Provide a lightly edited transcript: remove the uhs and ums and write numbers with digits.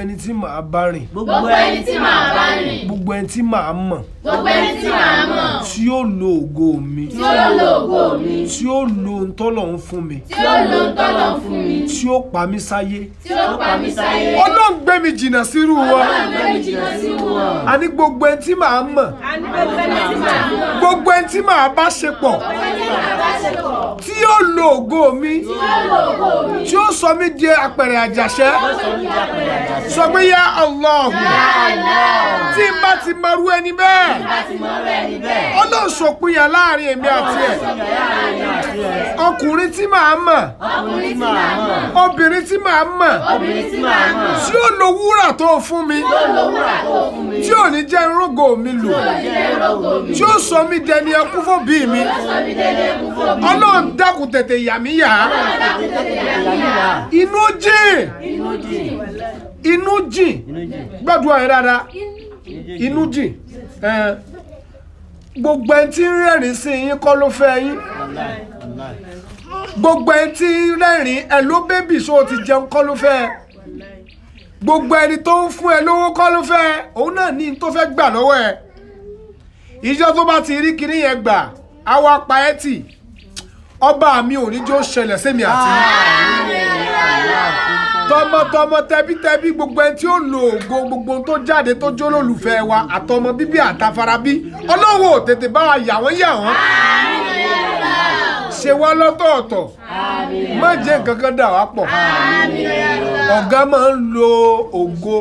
ẹni tí màá bá rìn. gbogbo ẹni tí màá bá rìn. gbogbo ẹni tí màá mọ̀. gbogbo ẹni tí màá mọ̀. tí ó lo ògo mi. tí ó lo ògo mi. tí ó lo ntọ́lọ́run fún mi. tí ó lo ntọ́lọ́run fún mi. tí ó pa mí sáyé. tí ó pa mí sáyé. Ọlọ́run gbé mi jìnnà sírú wọn. Ọlọ́run gbé mi jìnnà sí wọn. àní gbogbo ẹni tí màá mọ̀. gbogbo ẹni tí màá mọ̀. gbogbo ẹni tí màá bá ṣe pọ̀. gbogbo ẹni tí màá bá ṣe pọ̀. tí ó lo ògo mi. tí ó lo ògo mi. tí ó sọ mí di apẹ̀rẹ̀ àjàṣẹ́. sọ pé yá Allah. tí n bá ti mọrú ẹni bẹ́ẹ̀. Ọlọ́run ṣòpinya láàrin èmi àti ẹ̀. ọkùnrin tí màá mọ̀. obìnrin tí màá mọ̀. tí ó lo wúrà tó fún mi. tí ò ní jẹ́ irógo mi lò. tí ó sọ mí dẹni ẹkún fún bí mi. Ọlọ́run dákun tètè yà mí yà. inú jìn. inú jìn. gbàdúrà yẹn dáadáa. inú jìn. gbogbo ẹni tí ń rẹ́rìn sí yín kọ́ ló fẹ́ yín. gbogbo ẹni tí ń rẹ́rìn ẹ ló bébì so ti jẹun kọ́ ló fẹ́. gbogbo ẹni tó ń fún ẹ lówó kọ́ ló fẹ́. òun náà ní tó fẹ́ gbà lọ́wọ́ ẹ. ìjọ tó bá ti rí kinní yẹn gbà á wá pa ẹ́ tì. ọba mi ò ní jó ṣẹlẹ̀ sẹ́mi àti tọmọtọmọ tẹbítẹbí gbogbo ẹni tí ó lo ògo gbogbo tó jáde tó jó lólùfẹ́ wa àtọmọ bíbí àtàfarabí Ọlọ́run ò tètè bá wa yà wọ́n ṣe wá lọ́tọ̀ọ̀tọ̀ má jẹ́ nǹkan kan dà wá pọ̀ ọ̀gá máa ń lo ògo.